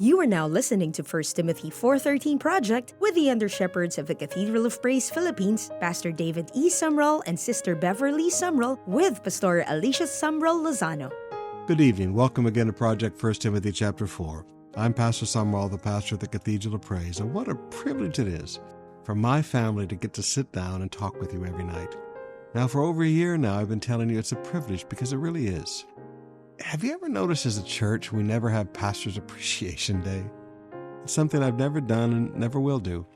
You are now listening to 1 Timothy 4:13 Project with the undershepherds of the Cathedral of Praise, Philippines, Pastor David E. Sumrall and Sister Beverley Sumrall with Pastora Alisha Sumrall-Lozano. Good evening. Welcome again to Project 1 Timothy chapter 4. I'm Pastor Sumrall, the pastor of the Cathedral of Praise, and what a privilege it is for my family to get to sit down and talk with you every night. Now, for over a year now, I've been telling you it's a privilege because it really is. Have you ever noticed as a church we never have Pastor's Appreciation Day? It's something I've never done and never will do.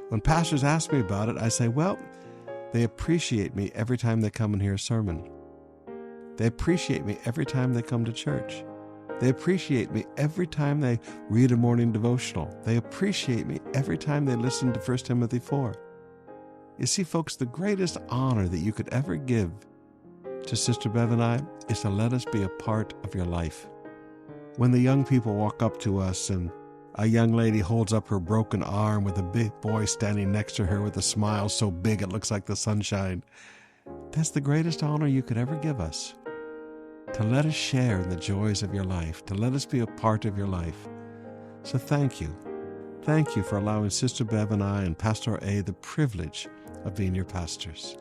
When pastors ask me about it, I say, well, they appreciate me every time they come and hear a sermon. They appreciate me every time they come to church. They appreciate me every time they read a morning devotional. They appreciate me every time they listen to 1 Timothy 4. You see, folks, the greatest honor that you could ever give to Sister Bev and I is to let us be a part of your life. When the young people walk up to us and a young lady holds up her broken arm with a big boy standing next to her with a smile so big it looks like the sunshine, that's the greatest honor you could ever give us. To let us share in the joys of your life, to let us be a part of your life. So thank you. Thank you for allowing Sister Bev and I and Pastor A the privilege of being your pastors.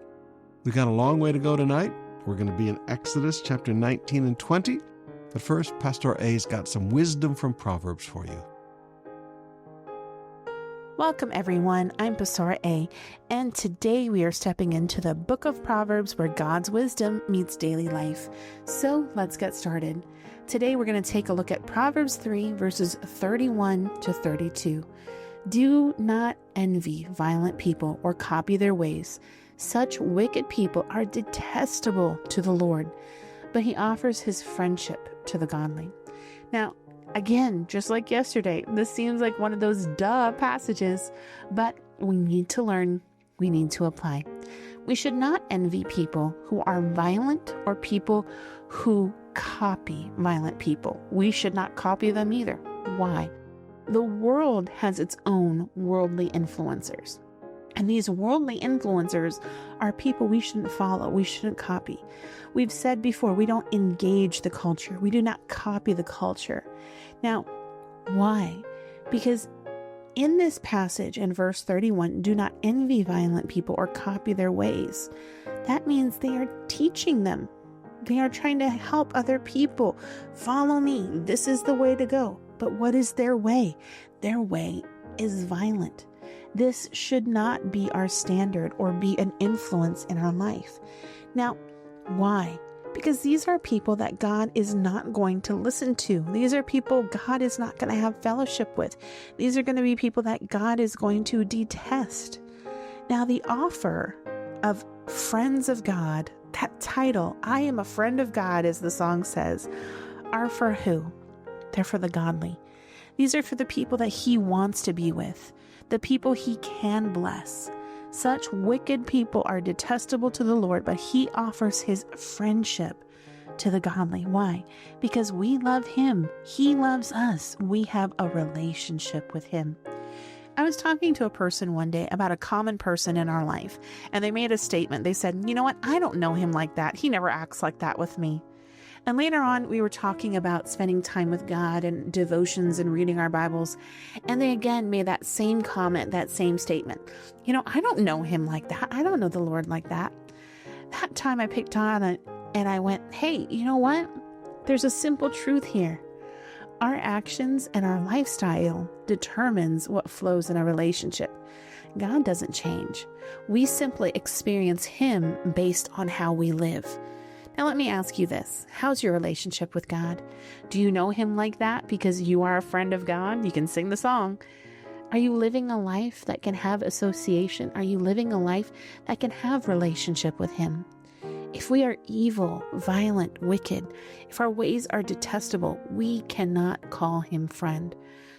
We got a long way to go tonight. We're going to be in Exodus chapter 19 and 20. But first, Pastor A's got some wisdom from Proverbs for you. Welcome, everyone. I'm Pastora A, and today we are stepping into the Book of Proverbs where God's wisdom meets daily life. So let's get started. Today we're going to take a look at Proverbs 3, verses 31 to 32. Do not envy violent people or copy their ways. Such wicked people are detestable to the Lord, but he offers his friendship to the godly. Now, again, just like yesterday, this seems like one of those duh passages, but we need to learn, we need to apply. We should not envy people who are violent or people who copy violent people. We should not copy them either. Why? The world has its own worldly influencers. And these worldly influencers are people we shouldn't follow, we shouldn't copy. We've said before, we don't engage the culture. We do not copy the culture. Now, why? Because in this passage in verse 31, do not envy violent people or copy their ways. That means they are teaching them. They are trying to help other people. Follow me. This is the way to go. But what is their way? Their way is violent. This should not be our standard or be an influence in our life. Now, why? Because these are people that God is not going to listen to. These are people God is not going to have fellowship with. These are going to be people that God is going to detest. Now, the offer of friends of God, that title, I am a friend of God, as the song says, are for who? They're for the godly. These are for the people that he wants to be with, the people he can bless. Such wicked people are detestable to the Lord, but he offers his friendship to the godly. Why? Because we love him. He loves us. We have a relationship with him. I was talking to a person one day about a common person in our life, and they made a statement. They said, you know what? I don't know him like that. He never acts like that with me. And later on, we were talking about spending time with God and devotions and reading our Bibles. And they again made that same comment, that same statement. You know, I don't know him like that. I don't know the Lord like that. That time I picked on it and I went, hey, you know what? There's a simple truth here. Our actions and our lifestyle determines what flows in a relationship. God doesn't change. We simply experience him based on how we live. Now, let me ask you this. How's your relationship with God? Do you know him like that because you are a friend of God? You can sing the song. Are you living a life that can have association? Are you living a life that can have relationship with him? If we are evil, violent, wicked, if our ways are detestable, we cannot call him friend.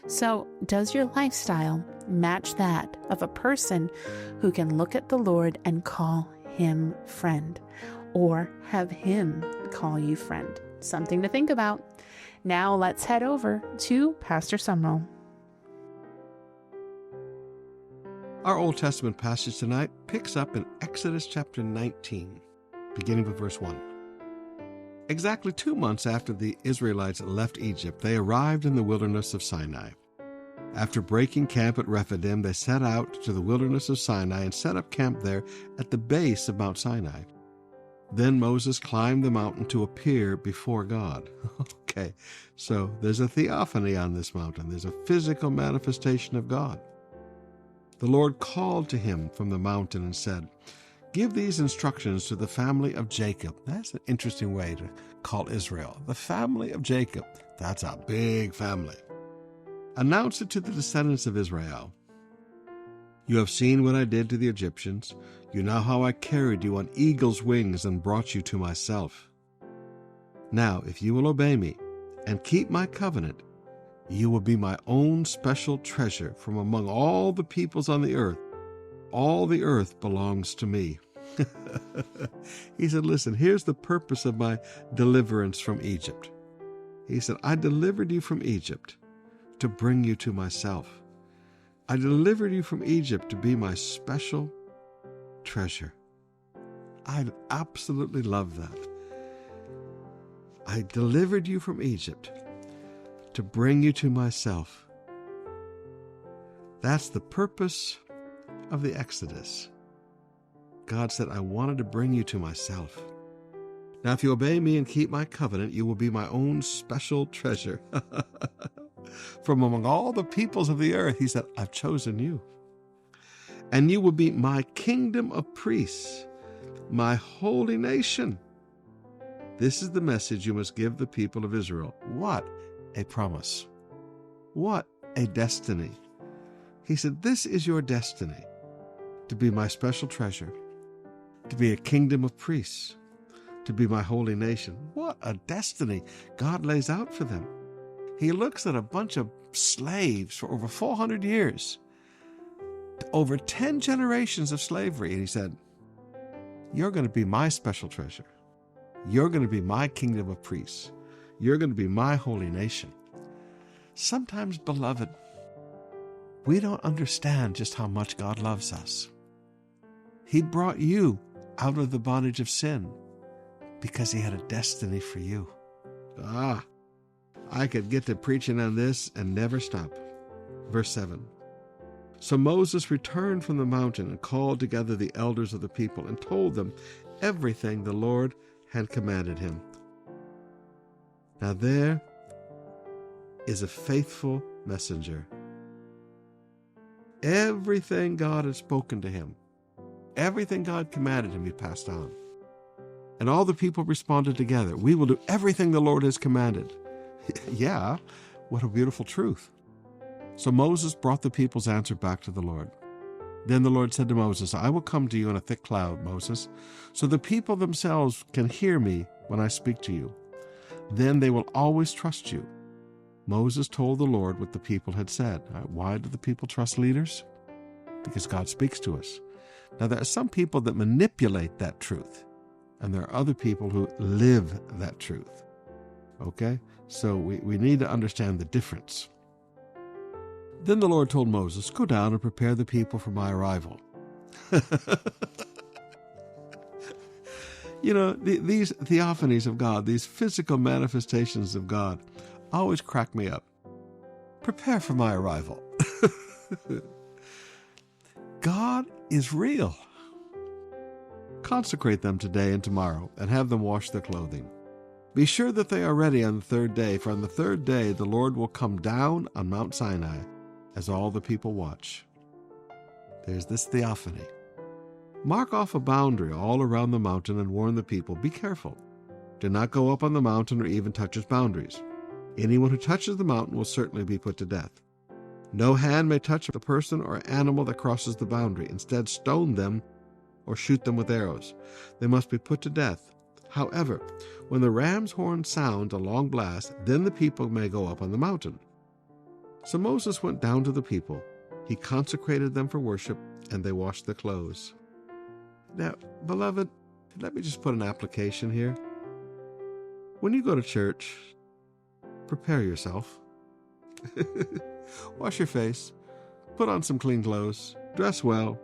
So, does your lifestyle match that of a person who can look at the Lord and call him friend? Or have him call you friend? Something to think about. Now let's head over to Pastor Sumrall. Our Old Testament passage tonight picks up in Exodus chapter 19, beginning with verse 1. Exactly 2 months after the Israelites left Egypt, they arrived in the wilderness of Sinai. After breaking camp at Rephidim, they set out to the wilderness of Sinai and set up camp there at the base of Mount Sinai. Then Moses climbed the mountain to appear before God. Okay, so there's a theophany on this mountain. There's a physical manifestation of God. The Lord called to him from the mountain and said, "Give these instructions to the family of Jacob." That's an interesting way to call Israel. The family of Jacob. That's a big family. "Announce it to the descendants of Israel. You have seen what I did to the Egyptians. You know how I carried you on eagle's wings and brought you to myself. Now, if you will obey me and keep my covenant, you will be my own special treasure from among all the peoples on the earth. All the earth belongs to me." He said, listen, here's the purpose of my deliverance from Egypt. He said, I delivered you from Egypt to bring you to myself. I delivered you from Egypt to be my special treasure. I absolutely love that. I delivered you from Egypt to bring you to myself. That's the purpose of the Exodus. God said, I wanted to bring you to myself. Now, if you obey me and keep my covenant, you will be my own special treasure. From among all the peoples of the earth, he said, I've chosen you. And you will be my kingdom of priests, my holy nation. This is the message you must give the people of Israel. What a promise. What a destiny. He said, this is your destiny, to be my special treasure, to be a kingdom of priests, to be my holy nation. What a destiny God lays out for them. He looks at a bunch of slaves for over 400 years, over 10 generations of slavery, and he said, you're going to be my special treasure. You're going to be my kingdom of priests. You're going to be my holy nation. Sometimes, beloved, we don't understand just how much God loves us. He brought you out of the bondage of sin because he had a destiny for you. I could get to preaching on this and never stop. Verse 7. So Moses returned from the mountain and called together the elders of the people and told them everything the Lord had commanded him. Now there is a faithful messenger. Everything God had spoken to him, everything God commanded him, he passed on. And all the people responded together, we will do everything the Lord has commanded. Yeah, what a beautiful truth. So Moses brought the people's answer back to the Lord. Then the Lord said to Moses, I will come to you in a thick cloud, Moses, so the people themselves can hear me when I speak to you. Then they will always trust you. Moses told the Lord what the people had said. Why do the people trust leaders? Because God speaks to us. Now, there are some people that manipulate that truth, and there are other people who live that truth. Okay? So we need to understand the difference. Then the Lord told Moses, go down and prepare the people for my arrival. You know, these theophanies of God, these physical manifestations of God, always crack me up. Prepare for my arrival. God is real. Consecrate them today and tomorrow, and have them wash their clothing. Be sure that they are ready on the third day, for on the third day the Lord will come down on Mount Sinai as all the people watch. There's this theophany. Mark off a boundary all around the mountain and warn the people, be careful. Do not go up on the mountain or even touch its boundaries. Anyone who touches the mountain will certainly be put to death. No hand may touch a person or animal that crosses the boundary. Instead, stone them or shoot them with arrows. They must be put to death. However, when the ram's horn sounds a long blast, then the people may go up on the mountain. So Moses went down to the people. He consecrated them for worship, and they washed their clothes. Now, beloved, let me just put an application here. When you go to church, prepare yourself. Wash your face. Put on some clean clothes. Dress well.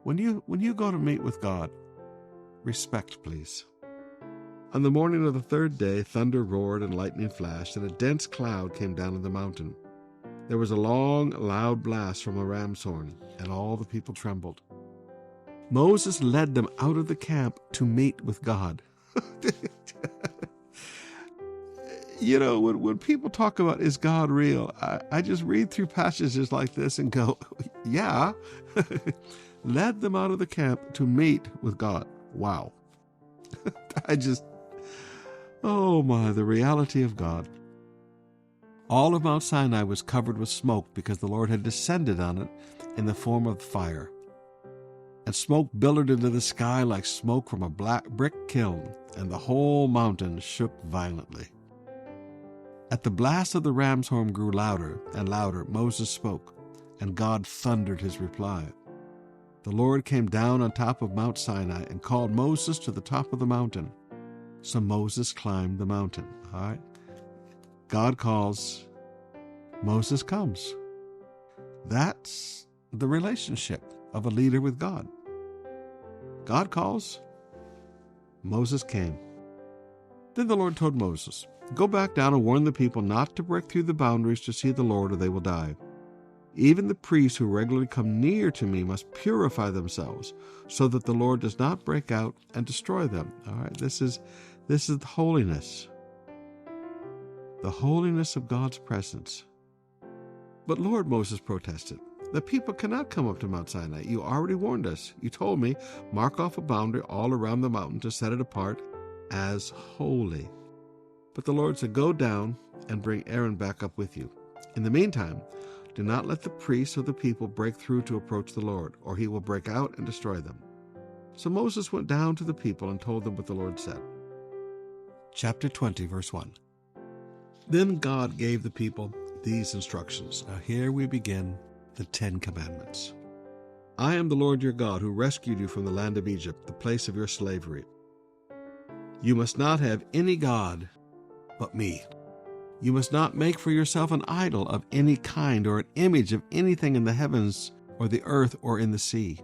When you go to meet with God, respect, please. On the morning of the third day, thunder roared and lightning flashed, and a dense cloud came down on the mountain. There was a long, loud blast from a ram's horn, and all the people trembled. Moses led them out of the camp to meet with God. You know, when people talk about, is God real? I just read through passages like this and go, yeah. Led them out of the camp to meet with God. Wow. Oh my, the reality of God. All of Mount Sinai was covered with smoke because the Lord had descended on it in the form of fire. And smoke billowed into the sky like smoke from a black brick kiln, and the whole mountain shook violently. At the blast of the ram's horn grew louder and louder, Moses spoke, and God thundered his reply. The Lord came down on top of Mount Sinai and called Moses to the top of the mountain. So Moses climbed the mountain. All right? God calls, Moses comes. That's the relationship of a leader with God. God calls, Moses came. Then the Lord told Moses, "Go back down and warn the people not to break through the boundaries to see the Lord, or they will die. Even the priests who regularly come near to me must purify themselves, so that the Lord does not break out and destroy them." All right, this is the holiness. The holiness of God's presence. "But Lord," Moses protested, "the people cannot come up to Mount Sinai. You already warned us. You told me, mark off a boundary all around the mountain to set it apart as holy." But the Lord said, "Go down and bring Aaron back up with you. In the meantime, do not let the priests or the people break through to approach the Lord, or he will break out and destroy them." So Moses went down to the people and told them what the Lord said. Chapter 20, verse 1. Then God gave the people these instructions. Now here we begin the 10 Commandments. "I am the Lord your God, who rescued you from the land of Egypt, the place of your slavery. You must not have any god but me. You must not make for yourself an idol of any kind, or an image of anything in the heavens or the earth or in the sea.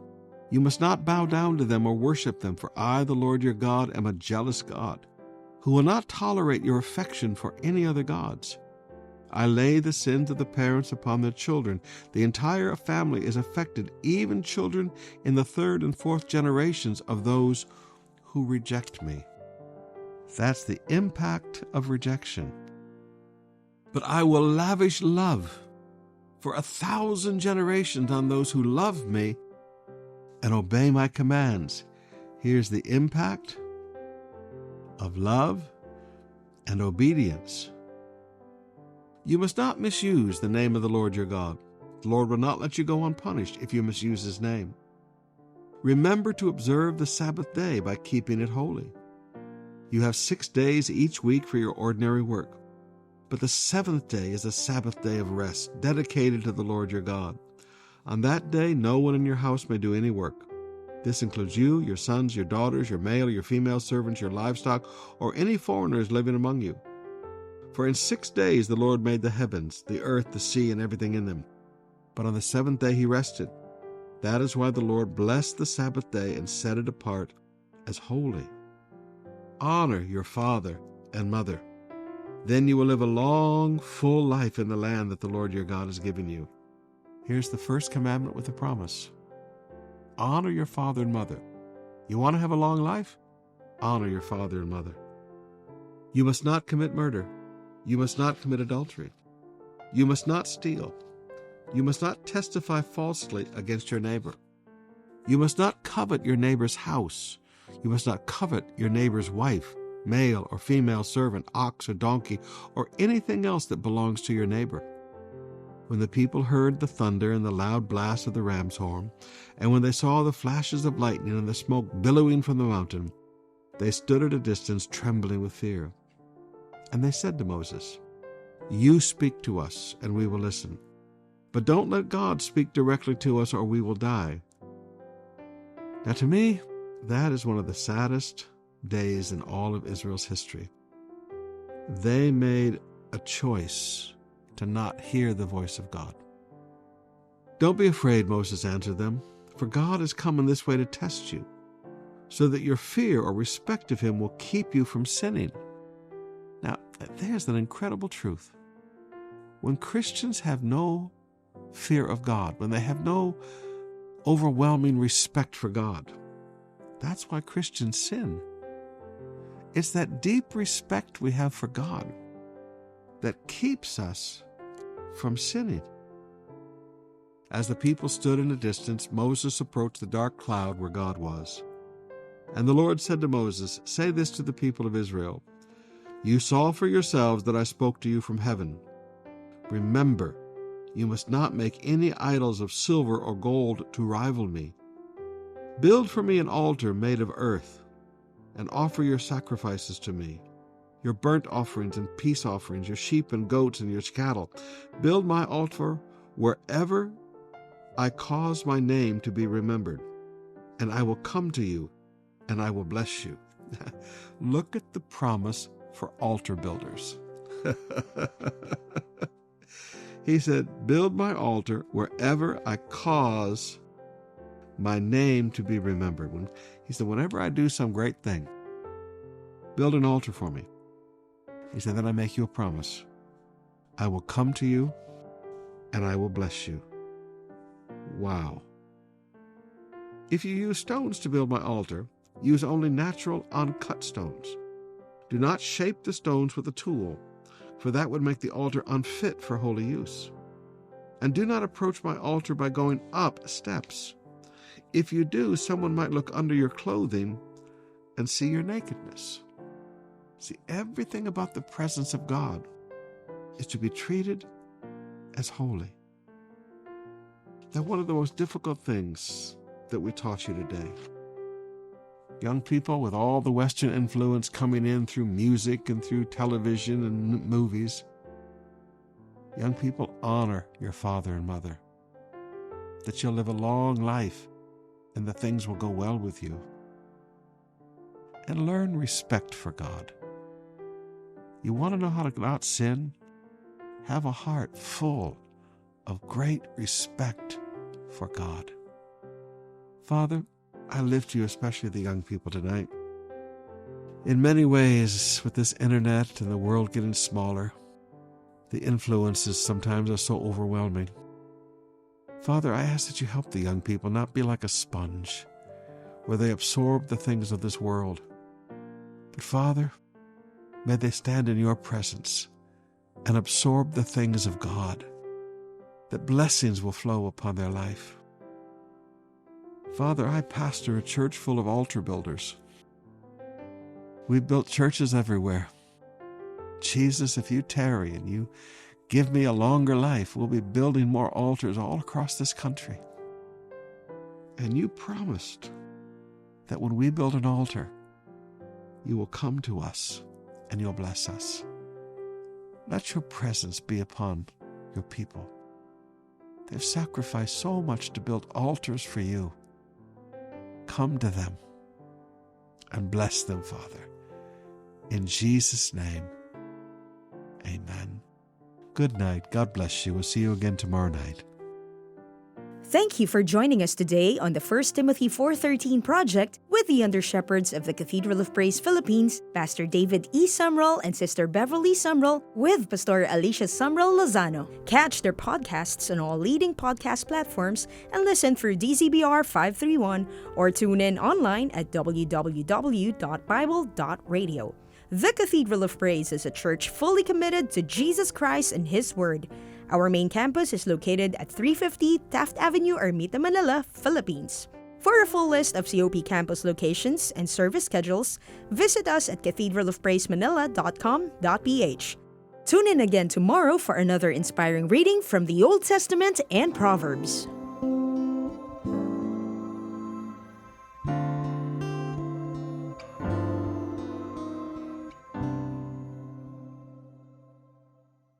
You must not bow down to them or worship them, for I, the Lord your God, am a jealous God, who will not tolerate your affection for any other gods. I lay the sins of the parents upon their children. The entire family is affected, even children in the 3rd and 4th generations of those who reject me." That's the impact of rejection. "But I will lavish love for 1,000 generations on those who love me and obey my commands." Here's the impact of love and obedience. "You must not misuse the name of the Lord your God. The Lord will not let you go unpunished if you misuse his name. Remember to observe the Sabbath day by keeping it holy. You have 6 days each week for your ordinary work, but the 7th day is a Sabbath day of rest, dedicated to the Lord your God. On that day, no one in your house may do any work. This includes you, your sons, your daughters, your male or your female servants, your livestock, or any foreigners living among you. For in 6 days the Lord made the heavens, the earth, the sea, and everything in them. But on the 7th day he rested. That is why the Lord blessed the Sabbath day and set it apart as holy. Honor your father and mother. Then you will live a long, full life in the land that the Lord your God has given you." Here's the first commandment with a promise. Honor your father and mother. You want to have a long life? Honor your father and mother. "You must not commit murder. You must not commit adultery. You must not steal. You must not testify falsely against your neighbor. You must not covet your neighbor's house. You must not covet your neighbor's wife, male or female servant, ox or donkey, or anything else that belongs to your neighbor." When the people heard the thunder and the loud blast of the ram's horn, and when they saw the flashes of lightning and the smoke billowing from the mountain, they stood at a distance, trembling with fear. And they said to Moses, "You speak to us, and we will listen. But don't let God speak directly to us, or we will die." Now to me, that is one of the saddest days in all of Israel's history. They made a choice to not hear the voice of God. "Don't be afraid," Moses answered them, "for God has come in this way to test you, so that your fear or respect of him will keep you from sinning. Now, there's an incredible truth. When Christians have no fear of God, when they have no overwhelming respect for God, that's why Christians sin. It's that deep respect we have for God that keeps us from sinning. As the people stood in the distance, Moses approached the dark cloud where God was. And the Lord said to Moses, "Say this to the people of Israel. You saw for yourselves that I spoke to you from heaven. Remember, you must not make any idols of silver or gold to rival me. Build for me an altar made of earth, and offer your sacrifices to me, your burnt offerings and peace offerings, your sheep and goats and your cattle. Build my altar wherever I cause my name to be remembered, and I will come to you, and I will bless you." Look at the promise for altar builders. He said, "Build my altar wherever I cause my name to be remembered." He said, whenever I do some great thing, build an altar for me. He said, then I make you a promise. I will come to you and I will bless you. Wow. If you use stones to build my altar, use only natural, uncut stones. Do not shape the stones with a tool, for that would make the altar unfit for holy use. And do not approach my altar by going up steps. If you do, someone might look under your clothing and see your nakedness. See, everything about the presence of God is to be treated as holy. Now, one of the most difficult things that we taught you today, young people, with all the Western influence coming in through music and through television and movies, young people, honor your father and mother, that you'll live a long life and the things will go well with you. And learn respect for God. You want to know how to not sin? Have a heart full of great respect for God. Father, I lift you, especially the young people tonight. In many ways, with this internet and the world getting smaller, the influences sometimes are so overwhelming. Father, I ask that you help the young people not be like a sponge, where they absorb the things of this world. But Father, may they stand in your presence and absorb the things of God, that blessings will flow upon their life. Father, I pastor a church full of altar builders. We've built churches everywhere. Jesus, if you tarry and you give me a longer life, we'll be building more altars all across this country. And you promised that when we build an altar, you will come to us and you'll bless us. Let your presence be upon your people. They've sacrificed so much to build altars for you. Come to them and bless them, Father. In Jesus' name, amen. Good night. God bless you. We'll see you again tomorrow night. Thank you for joining us today on the 1 Timothy 4:13 project with the under-shepherds of the Cathedral of Praise Philippines, Pastor David E. Sumrall and Sister Beverley Sumrall, with Pastora Alisha Sumrall-Lozano. Catch their podcasts on all leading podcast platforms and listen through DZBR 531 or tune in online at www.bible.radio. The Cathedral of Praise is a church fully committed to Jesus Christ and His Word. Our main campus is located at 350 Taft Avenue, Metro Manila, Philippines. For a full list of COP campus locations and service schedules, visit us at cathedralofpraisemanila.com.ph. Tune in again tomorrow for another inspiring reading from the Old Testament and Proverbs.